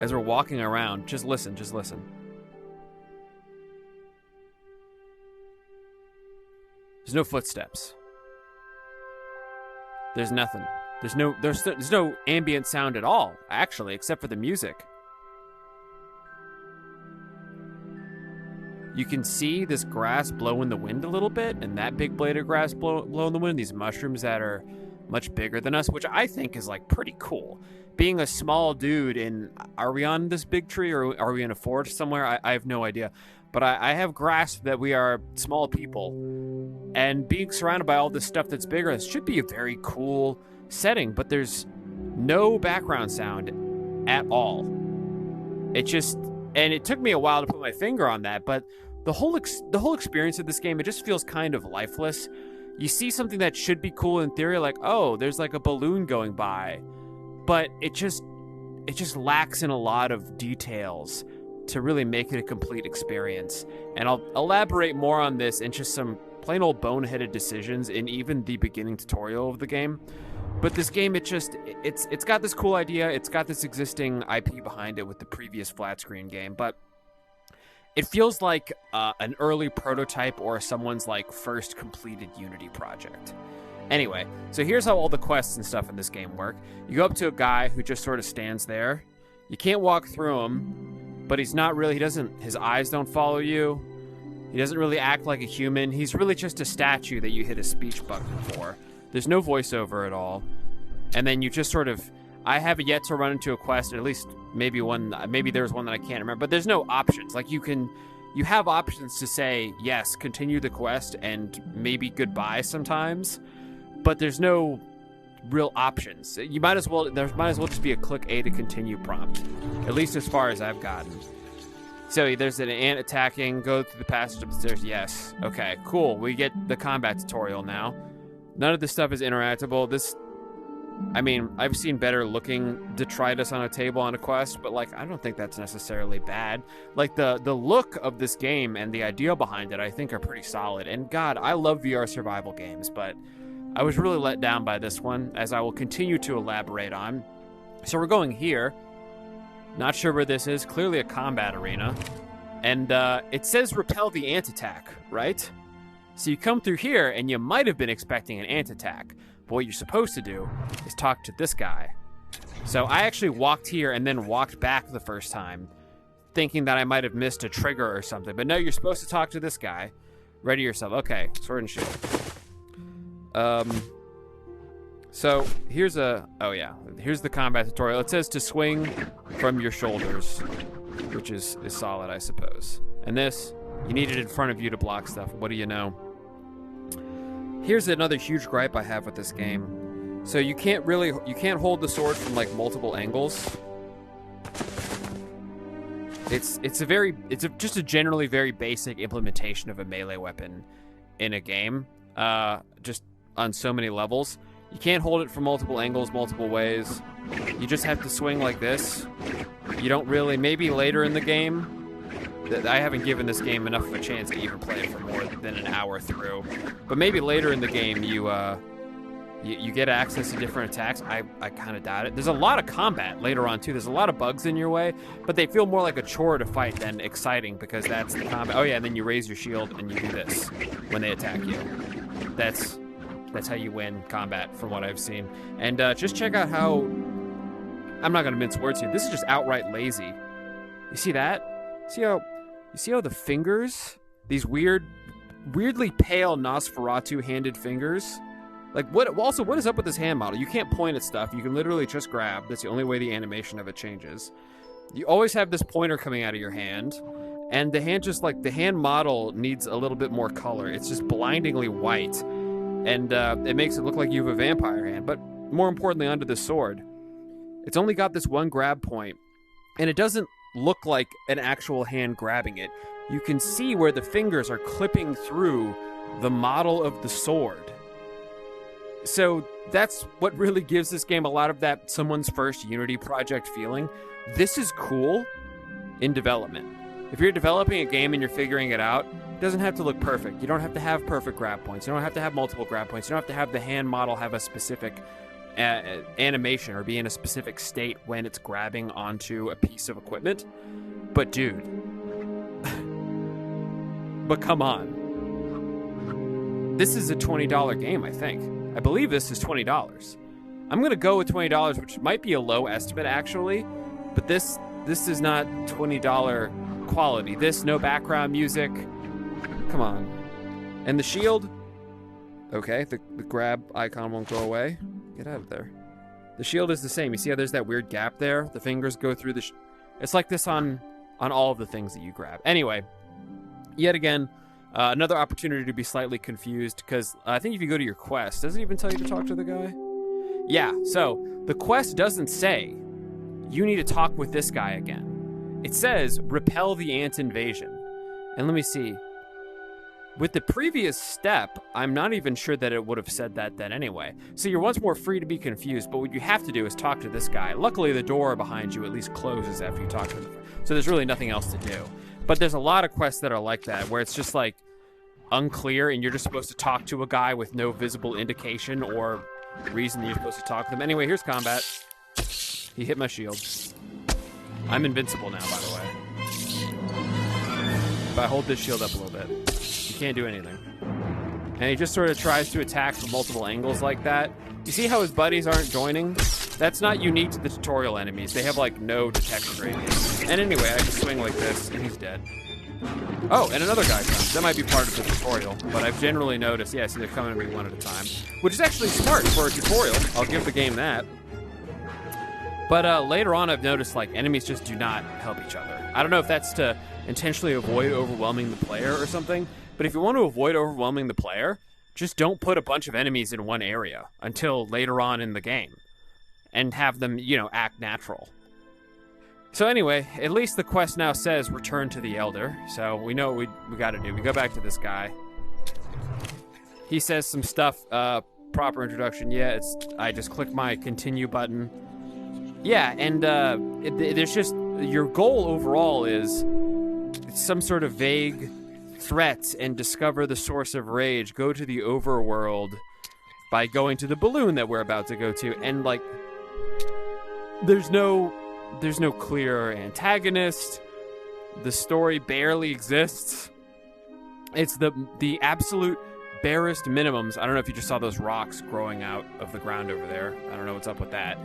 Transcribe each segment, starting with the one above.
as we're walking around, just listen, just listen. There's no footsteps. There's nothing. There's no ambient sound at all, actually, except for the music. You can see this grass blow in the wind a little bit, and that big blade of grass blow in the wind, these mushrooms that are much bigger than us, which I think is like pretty cool. Being a small dude are we on this big tree or are we in a forest somewhere? I have no idea. But I have grasped that we are small people, and being surrounded by all this stuff that's bigger, this should be a very cool setting, but there's no background sound at all. And it took me a while to put my finger on that, but the whole experience of this game, it just feels kind of lifeless. You see something that should be cool in theory, like, oh, there's like a balloon going by, but it just lacks in a lot of details to really make it a complete experience. And I'll elaborate more on this in just some plain old boneheaded decisions in even the beginning tutorial of the game. But this game, it's got this cool idea. It's got this existing IP behind it with the previous flat screen game, but it feels like an early prototype or someone's like first completed Unity project. Anyway, so here's how all the quests and stuff in this game work. You go up to a guy who just sort of stands there. You can't walk through him, but his eyes don't follow you. He doesn't really act like a human. He's really just a statue that you hit a speech button for. There's no voiceover at all. And then you just sort of, I have yet to run into a quest, at least maybe there's one that I can't remember, but there's no options. Like you have options to say, yes, continue the quest and maybe goodbye sometimes, but there's no real options. There might as well just be a click A to continue prompt, at least as far as I've gotten. So there's an ant attacking, go through the passage upstairs, yes. Okay, cool, we get the combat tutorial now. None of this stuff is interactable. I've seen better looking detritus on a table on a quest, but like, I don't think that's necessarily bad. Like the look of this game and the idea behind it, I think are pretty solid. And God, I love VR survival games, but I was really let down by this one, as I will continue to elaborate on. So we're going here. Not sure where this is. Clearly a combat arena. And it says repel the ant attack, right? So you come through here, and you might have been expecting an ant attack. But what you're supposed to do is talk to this guy. So I actually walked here and then walked back the first time, thinking that I might have missed a trigger or something. But no, you're supposed to talk to this guy. Ready yourself. Okay, sword and shield. So here's the combat tutorial. It says to swing from your shoulders, which is solid, I suppose. And this, you need it in front of you to block stuff. What do you know? Here's another huge gripe I have with this game. So you can't hold the sword from like multiple angles. It's just a generally very basic implementation of a melee weapon in a game. Just on so many levels. You can't hold it from multiple angles, multiple ways. You just have to swing like this. You don't really, maybe later in the game, I haven't given this game enough of a chance to even play it for more than an hour through. But maybe later in the game, you get access to different attacks. I kind of doubt it. There's a lot of combat later on, too. There's a lot of bugs in your way, but they feel more like a chore to fight than exciting because that's the combat. Oh, yeah, and then you raise your shield and you do this when they attack you. That's how you win combat, from what I've seen. And just check out how... I'm not going to mince words here. This is just outright lazy. You see that? You see how the fingers, these weirdly pale Nosferatu-handed fingers? Like, what is up with this hand model? You can't point at stuff. You can literally just grab. That's the only way the animation of it changes. You always have this pointer coming out of your hand. And the hand model needs a little bit more color. It's just blindingly white. And it makes it look like you have a vampire hand. But more importantly, under the sword, it's only got this one grab point, and it doesn't look like an actual hand grabbing it. You can see where the fingers are clipping through the model of the sword. So that's what really gives this game a lot of that someone's first Unity project feeling. This is cool in development. If you're developing a game and you're figuring it out, it doesn't have to look perfect. You don't have to have perfect grab points. You don't have to have multiple grab points. You don't have to have the hand model have a specific animation or be in a specific state when it's grabbing onto a piece of equipment. But dude, but come on. This is a $20 game, I think. I believe this is $20. I'm going to go with $20, which might be a low estimate actually, but this is not $20 quality. This, no background music. Come on. And the shield, okay, the grab icon won't go away. Get out of there. The shield is the same. You see how there's that weird gap there? The fingers go through the... It's like this on all of the things that you grab. Anyway, yet again, another opportunity to be slightly confused, because I think if you go to your quest, does it even tell you to talk to the guy? Yeah, so the quest doesn't say you need to talk with this guy again. It says repel the ant invasion. And let me see. With the previous step, I'm not even sure that it would have said that then anyway. So you're once more free to be confused, but what you have to do is talk to this guy. Luckily, the door behind you at least closes after you talk to him. So there's really nothing else to do. But there's a lot of quests that are like that, where it's just like unclear and you're just supposed to talk to a guy with no visible indication or reason that you're supposed to talk to them. Anyway, here's combat. He hit my shield. I'm invincible now, by the way. If I hold this shield up a little bit, he can't do anything. And he just sort of tries to attack from multiple angles like that. You see how his buddies aren't joining? That's not unique to the tutorial enemies. They have like no detection radius. And anyway, I just swing like this and he's dead. Oh, and another guy comes. That might be part of the tutorial, but I've generally noticed, yeah, see, they're coming to me one at a time, which is actually smart for a tutorial. I'll give the game that. But later on, I've noticed, like, enemies just do not help each other. I don't know if that's to intentionally avoid overwhelming the player or something, but if you want to avoid overwhelming the player, just don't put a bunch of enemies in one area until later on in the game and have them, you know, act natural. So anyway, at least the quest now says return to the Elder, so we know what we got to do. We go back to this guy. He says some stuff, proper introduction. Yeah, I just click my continue button. Yeah, and there's just, your goal overall is some sort of vague threats and discover the source of rage. Go to the overworld by going to the balloon that we're about to go to, and like, there's no clear antagonist. The story barely exists. It's the absolute barest minimums. I don't know if you just saw those rocks growing out of the ground over there. I don't know what's up with that.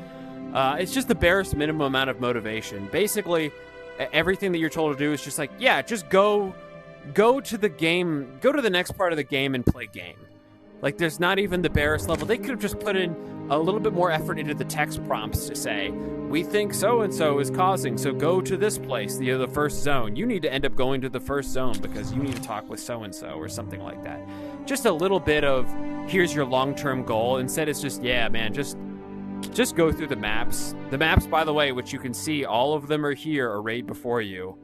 It's just the barest minimum amount of motivation. Basically, everything that you're told to do is just like, yeah, just go to the game, go to the next part of the game and play game. Like, there's not even the barest level. They could have just put in a little bit more effort into the text prompts to say, we think so-and-so is causing, so go to this place, the first zone. You need to end up going to the first zone because you need to talk with so-and-so or something like that. Just a little bit of, here's your long-term goal. Instead, it's just, yeah, man, just go through the maps. The maps, by the way, which you can see, all of them are here, arrayed before you,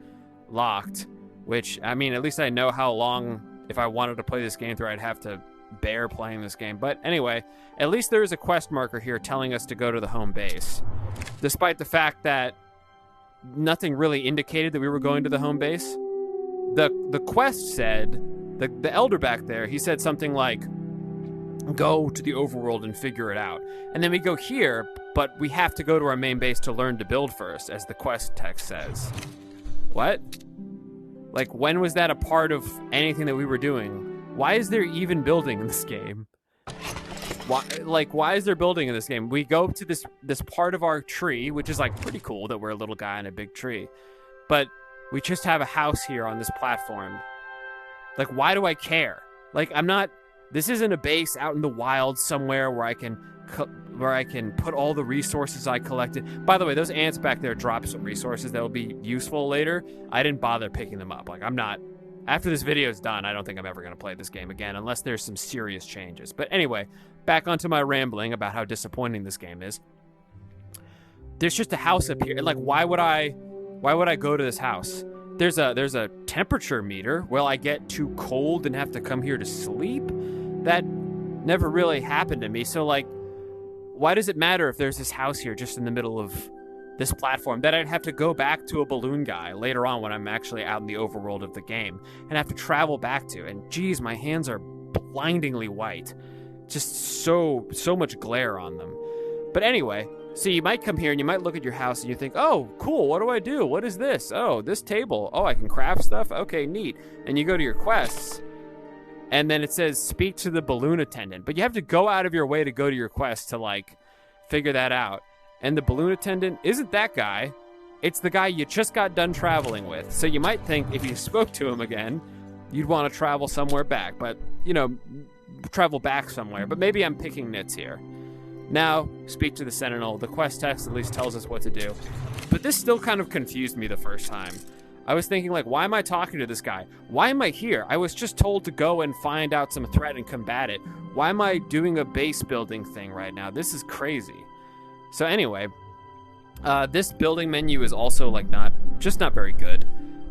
locked, which, I mean, at least I know how long, if I wanted to play this game through, I'd have to bear playing this game. But anyway, at least there is a quest marker here telling us to go to the home base, despite the fact that nothing really indicated that we were going to the home base. The quest said, the elder back there, he said something like, go to the overworld and figure it out. And then we go here, but we have to go to our main base to learn to build first, as the quest text says. What? Like, when was that a part of anything that we were doing? Why is there even building in this game? Why is there building in this game? We go to this part of our tree, which is like pretty cool that we're a little guy in a big tree, but we just have a house here on this platform. Like, why do I care? Like, this isn't a base out in the wild somewhere where I can put all the resources I collected. By the way, those ants back there drop some resources that will be useful later. I didn't bother picking them up. Like, after this video is done, I don't think I'm ever going to play this game again unless there's some serious changes. But anyway, back onto my rambling about how disappointing this game is. There's just a house up here. Like, why would I go to this house? There's a temperature meter. Will I get too cold and have to come here to sleep? That never really happened to me. So, like, why does it matter if there's this house here just in the middle of this platform that I'd have to go back to a balloon guy later on when I'm actually out in the overworld of the game and have to travel back to? And geez, my hands are blindingly white. Just so much glare on them. But anyway, so you might come here and you might look at your house and you think, oh, cool, what do I do? What is this? Oh, this table. Oh, I can craft stuff? Okay, neat. And you go to your quests, and then it says, speak to the balloon attendant. But you have to go out of your way to go to your quest to, like, figure that out. And the balloon attendant isn't that guy. It's the guy you just got done traveling with. So you might think if you spoke to him again, you'd want to travel somewhere back. But, you know, travel back somewhere. But maybe I'm picking nits here. Now, speak to the Sentinel. The quest text at least tells us what to do. But this still kind of confused me the first time. I was thinking, like, why am I talking to this guy? Why am I here? I was just told to go and find out some threat and combat it. Why am I doing a base building thing right now? This is crazy. So anyway, this building menu is also, like, not very good.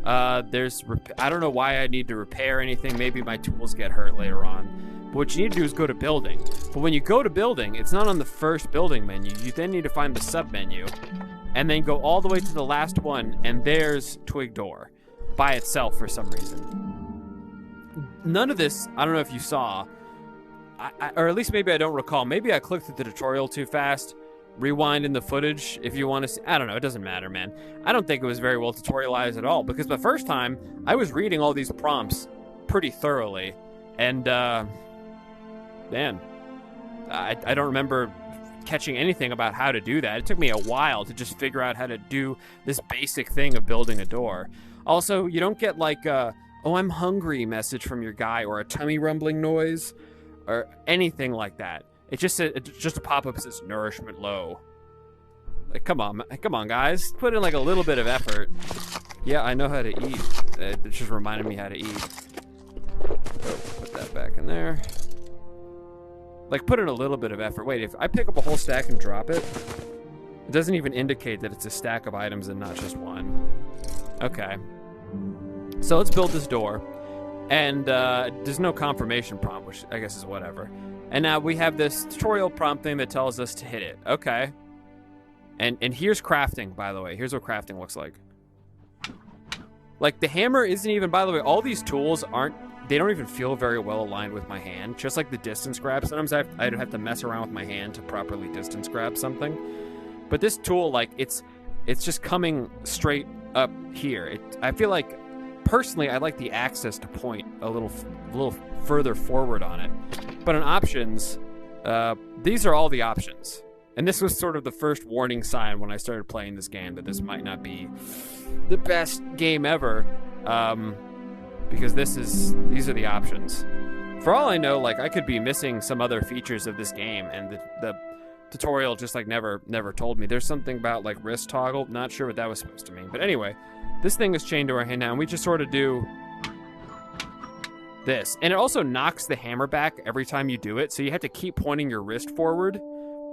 I don't know why I need to repair anything. Maybe my tools get hurt later on. But what you need to do is go to building. But when you go to building, it's not on the first building menu. You then need to find the sub menu and then go all the way to the last one, and there's Twig Door by itself for some reason. None of this, I don't know if you saw, or at least maybe I don't recall. Maybe I clicked through the tutorial too fast. Rewind in the footage if you want to see. I don't know. It doesn't matter, man. I don't think it was very well tutorialized at all, because the first time I was reading all these prompts pretty thoroughly, and man, I don't remember catching anything about how to do that. It took me a while to just figure out how to do this basic thing of building a door. Also, you don't get like a, oh, I'm hungry message from your guy, or a tummy rumbling noise, or anything like that. It just a pop-up that says nourishment low. Like, come on, guys. Put in like a little bit of effort. Yeah, I know how to eat. It just reminded me how to eat. Oh, put that back in there. Like, put in a little bit of effort. Wait, if I pick up a whole stack and drop it, it doesn't even indicate that it's a stack of items and not just one. Okay. So let's build this door. And there's no confirmation prompt, which I guess is whatever. And now we have this tutorial prompt thing that tells us to hit it. Okay. And here's crafting, by the way. Here's what crafting looks like. Like, the hammer isn't even, by the way, all these tools they don't even feel very well aligned with my hand. Just like the distance grab. Sometimes I'd have to mess around with my hand to properly distance grab something. But this tool, like, it's just coming straight up here. I feel like, personally, I like the access to point a little further forward on it. But in options, these are all the options. And this was sort of the first warning sign when I started playing this game that this might not be the best game ever. Because these are the options. For all I know, like, I could be missing some other features of this game, and the tutorial just like never told me. There's something about like wrist toggle, not sure what that was supposed to mean. But anyway, this thing is chained to our hand now, and we just sort of do this. And it also knocks the hammer back every time you do it, so you have to keep pointing your wrist forward.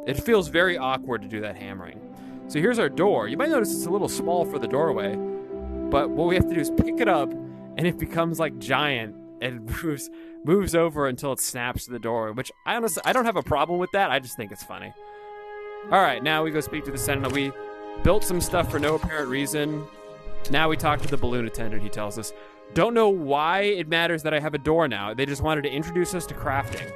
It feels very awkward to do that hammering. So here's our door. You might notice it's a little small for the doorway, but what we have to do is pick it up, and it becomes like giant and moves over until it snaps to the door, which I don't have a problem with that. I just think it's funny. All right, now we go speak to the Sentinel. We built some stuff for no apparent reason. Now we talk to the balloon attendant. He tells us, don't know why it matters that I have a door now. They just wanted to introduce us to crafting.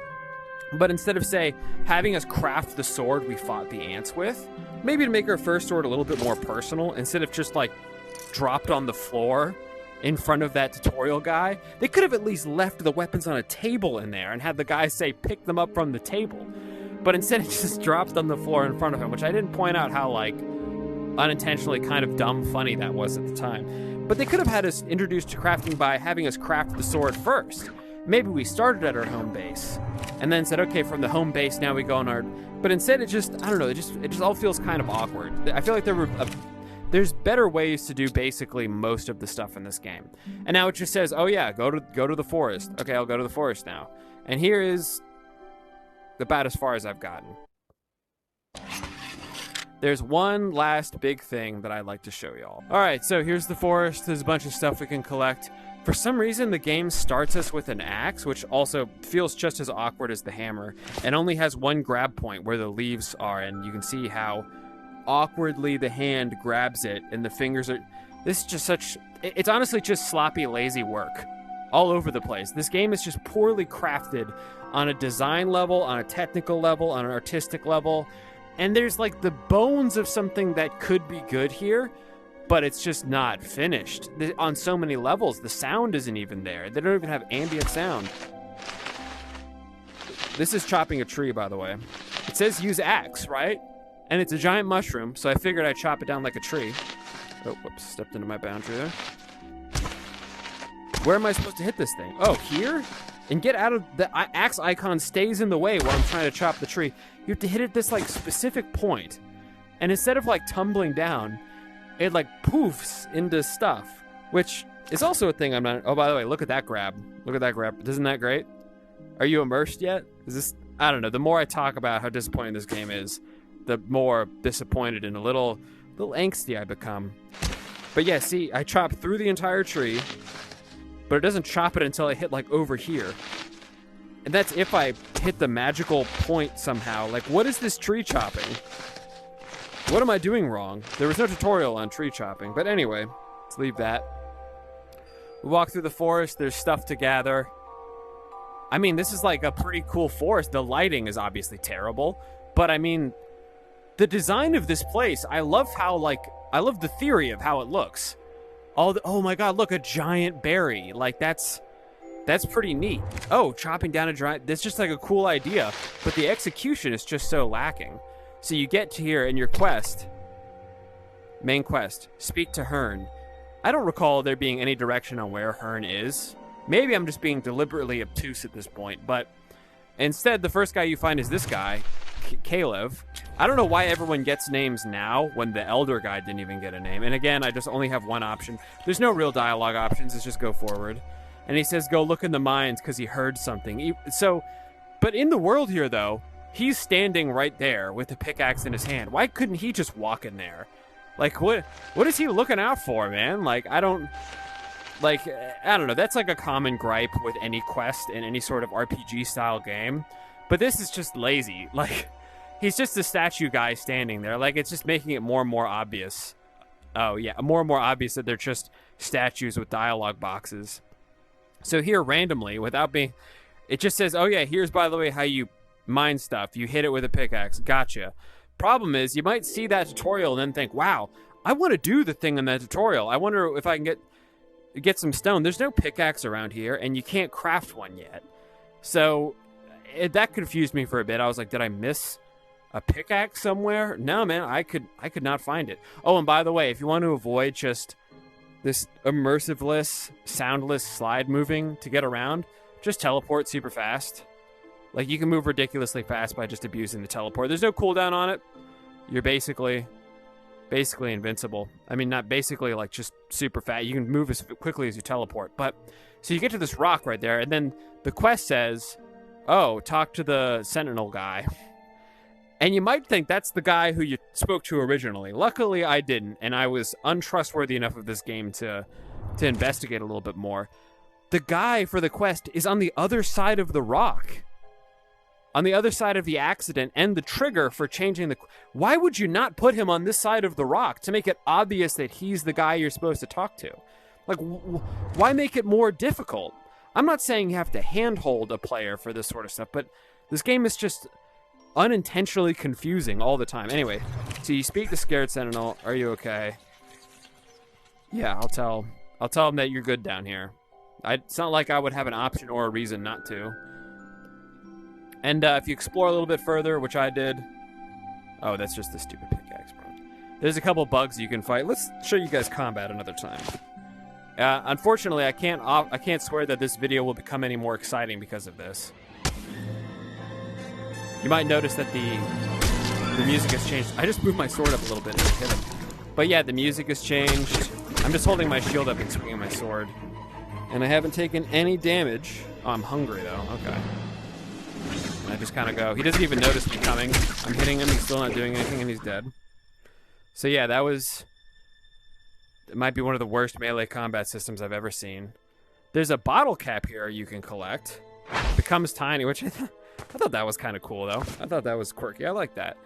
But instead of, say, having us craft the sword we fought the ants with, maybe to make our first sword a little bit more personal, instead of just, like, dropped on the floor in front of that tutorial guy, they could have at least left the weapons on a table in there and had the guy say, pick them up from the table. But instead it just dropped on the floor in front of him, which I didn't point out how, like, unintentionally kind of dumb funny that was at the time. But they could have had us introduced to crafting by having us craft the sword first. Maybe we started at our home base and then said, okay, from the home base, now we go on our... But instead it just, I don't know, it just all feels kind of awkward. I feel like there's better ways to do basically most of the stuff in this game. And now it just says, oh yeah, go to the forest. Okay, I'll go to the forest now. And here is about as far as I've gotten. There's one last big thing that I'd like to show y'all. All right, so here's the forest. There's a bunch of stuff we can collect. For some reason, the game starts us with an axe, which also feels just as awkward as the hammer, and only has one grab point where the leaves are, and you can see how awkwardly the hand grabs it, and the fingers are... This is just such... It's honestly just sloppy, lazy work all over the place. This game is just poorly crafted on a design level, on a technical level, on an artistic level. And there's like the bones of something that could be good here, but it's just not finished. On so many levels, the sound isn't even there. They don't even have ambient sound. This is chopping a tree, by the way. It says use axe, right? And it's a giant mushroom, so I figured I'd chop it down like a tree. Oh, whoops, stepped into my boundary there. Where am I supposed to hit this thing? Oh, here? And get out of the axe icon stays in the way while I'm trying to chop the tree. You have to hit it this like specific point. And instead of like tumbling down, it like poofs into stuff, which is also a thing I'm not. Oh, by the way, look at that grab. Look at that grab. Isn't that great? Are you immersed yet? Is this, I don't know. The more I talk about how disappointing this game is, the more disappointed and a little angsty I become. But yeah, see, I chopped through the entire tree, but it doesn't chop it until I hit like over here. And that's if I hit the magical point somehow. Like, what is this tree chopping? What am I doing wrong? There was no tutorial on tree chopping. But anyway, let's leave that. We walk through the forest. There's stuff to gather. I mean, this is like a pretty cool forest. The lighting is obviously terrible. But I mean, the design of this place, I love how, like, I love the theory of how it looks. Oh my god, look, a giant berry. Like, that's pretty neat. Oh, chopping down a giant, that's just like a cool idea, but the execution is just so lacking. So you get to here in your quest, main quest, speak to Hearn. I don't recall there being any direction on where Hearn is. Maybe I'm just being deliberately obtuse at this point, but instead the first guy you find is this guy, Caleb. I don't know why everyone gets names now when the elder guy didn't even get a name. And again, I just only have one option. There's no real dialogue options. It's just go forward. And he says, go look in the mines because he heard something. But in the world here, though, he's standing right there with the pickaxe in his hand. Why couldn't he just walk in there? Like, what is he looking out for, man? Like, I don't know. That's like a common gripe with any quest in any sort of RPG-style game. But this is just lazy. Like, he's just a statue guy standing there. Like, it's just making it more and more obvious. Oh, yeah, more and more obvious that they're just statues with dialogue boxes. So here, randomly, without being... It just says, oh, yeah, here's, by the way, how you mine stuff. You hit it with a pickaxe. Gotcha. Problem is, you might see that tutorial and then think, wow, I want to do the thing in that tutorial. I wonder if I can get some stone. There's no pickaxe around here, and you can't craft one yet. So... that confused me for a bit. I was like, did I miss a pickaxe somewhere? No, man, I could not find it. Oh, and by the way, if you want to avoid just this immersiveless, soundless slide moving to get around, just teleport super fast. Like, you can move ridiculously fast by just abusing the teleport. There's no cooldown on it. You're basically invincible. I mean, not basically, like, just super fast. You can move as quickly as you teleport. But, so you get to this rock right there, and then the quest says... oh, talk to the Sentinel guy. And you might think that's the guy who you spoke to originally. Luckily, I didn't, and I was untrustworthy enough of this game to investigate a little bit more. The guy for the quest is on the other side of the rock. On the other side of the accident and the trigger for changing the... Why would you not put him on this side of the rock to make it obvious that he's the guy you're supposed to talk to? Like, why make it more difficult? I'm not saying you have to handhold a player for this sort of stuff, but this game is just unintentionally confusing all the time. Anyway, so you speak to Scared Sentinel. Are you okay? Yeah, I'll tell him that you're good down here. It's not like I would have an option or a reason not to. And if you explore a little bit further, which I did... Oh, that's just the stupid pickaxe, bro. There's a couple bugs you can fight. Let's show you guys combat another time. Unfortunately, I can't swear that this video will become any more exciting because of this. You might notice that the music has changed. I just moved my sword up a little bit and hit him. But yeah, the music has changed. I'm just holding my shield up and swinging my sword. And I haven't taken any damage. Oh, I'm hungry, though. Okay. And I just kind of go. He doesn't even notice me coming. I'm hitting him. He's still not doing anything, and he's dead. So yeah, that was... It might be one of the worst melee combat systems I've ever seen. There's a bottle cap here you can collect. It becomes tiny, which I thought that was kind of cool, though. I thought that was quirky. I like that.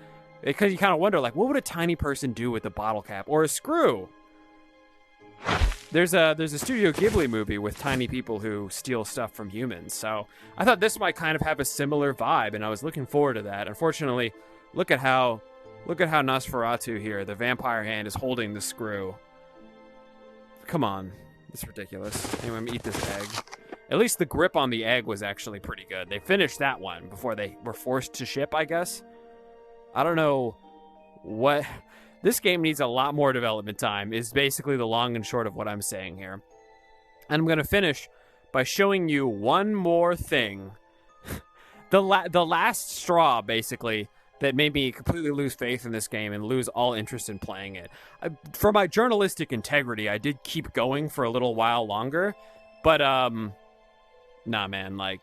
Because you kind of wonder, like, what would a tiny person do with a bottle cap? Or a screw? There's a Studio Ghibli movie with tiny people who steal stuff from humans. So I thought this might kind of have a similar vibe, and I was looking forward to that. Unfortunately, look at how Look at how Nosferatu here, the vampire hand, is holding the screw. Come on. It's ridiculous. Anyway, I'm gonna eat this egg. At least the grip on the egg was actually pretty good. They finished that one before they were forced to ship, I guess. I don't know what... This game needs a lot more development time, is basically the long and short of what I'm saying here. And I'm going to finish by showing you one more thing. The last straw, basically, that made me completely lose faith in this game and lose all interest in playing it. For my journalistic integrity, I did keep going for a little while longer. But, nah, man, like...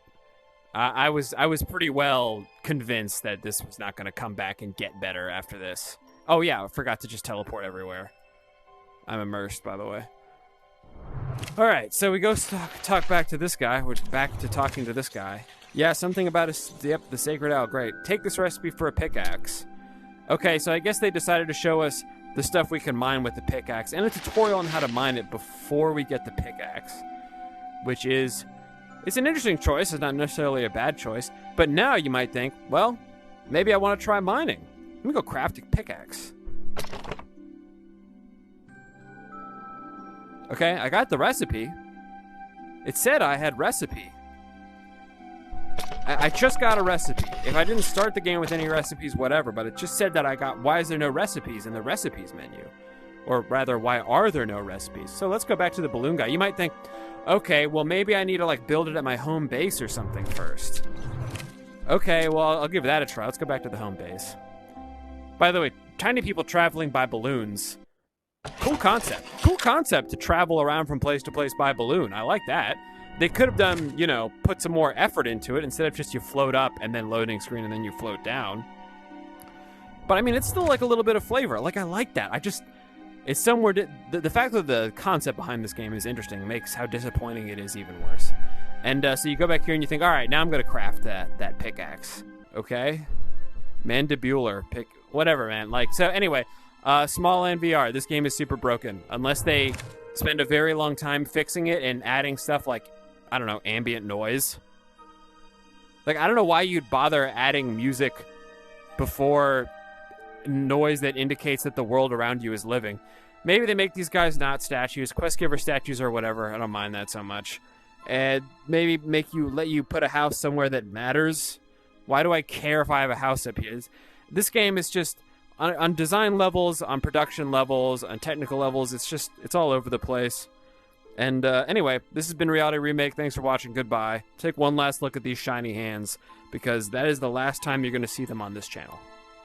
I was pretty well convinced that this was not going to come back and get better after this. Oh, yeah, I forgot to just teleport everywhere. I'm immersed, by the way. All right, so we go talk back to this guy. We're back to talking to this guy. Yeah, something about yep, the sacred owl. Great. Take this recipe for a pickaxe. Okay, so I guess they decided to show us the stuff we can mine with the pickaxe and a tutorial on how to mine it before we get the pickaxe, which is... It's an interesting choice. It's not necessarily a bad choice. But now you might think, well, maybe I want to try mining. Let me go craft a pickaxe. Okay, I got the recipe. It said I had recipe. I just got a recipe. If I didn't start the game with any recipes, whatever, but it just said that I got, why is there no recipes in the recipes menu? Or rather, why are there no recipes? So let's go back to the balloon guy. You might think, okay, well, maybe I need to, like, build it at my home base or something first. Okay, well, I'll give that a try. Let's go back to the home base. By the way, tiny people traveling by balloons. Cool concept. Cool concept to travel around from place to place by balloon. I like that. They could have done, you know, put some more effort into it instead of just you float up and then loading screen and then you float down. But, I mean, it's still, like, a little bit of flavor. Like, I like that. It's somewhere... The fact that the concept behind this game is interesting makes how disappointing it is even worse. And so you go back here and you think, all right, now I'm going to craft that pickaxe. Okay? Mandibular. Whatever, man. Like, so anyway, Smalland VR. This game is super broken. Unless they spend a very long time fixing it and adding stuff like, I don't know, ambient noise. Like, I don't know why you'd bother adding music before... noise that indicates that the world around you is living. Maybe they make these guys not statues, quest giver statues or whatever. I don't mind that so much. And maybe let you put a house somewhere that matters. Why do I care if I have a house up here? This game is just on design levels, on production levels, on technical levels. It's all over the place. And anyway, this has been Reality Remake. Thanks for watching. Goodbye. Take one last look at these shiny hands because that is the last time you're going to see them on this channel.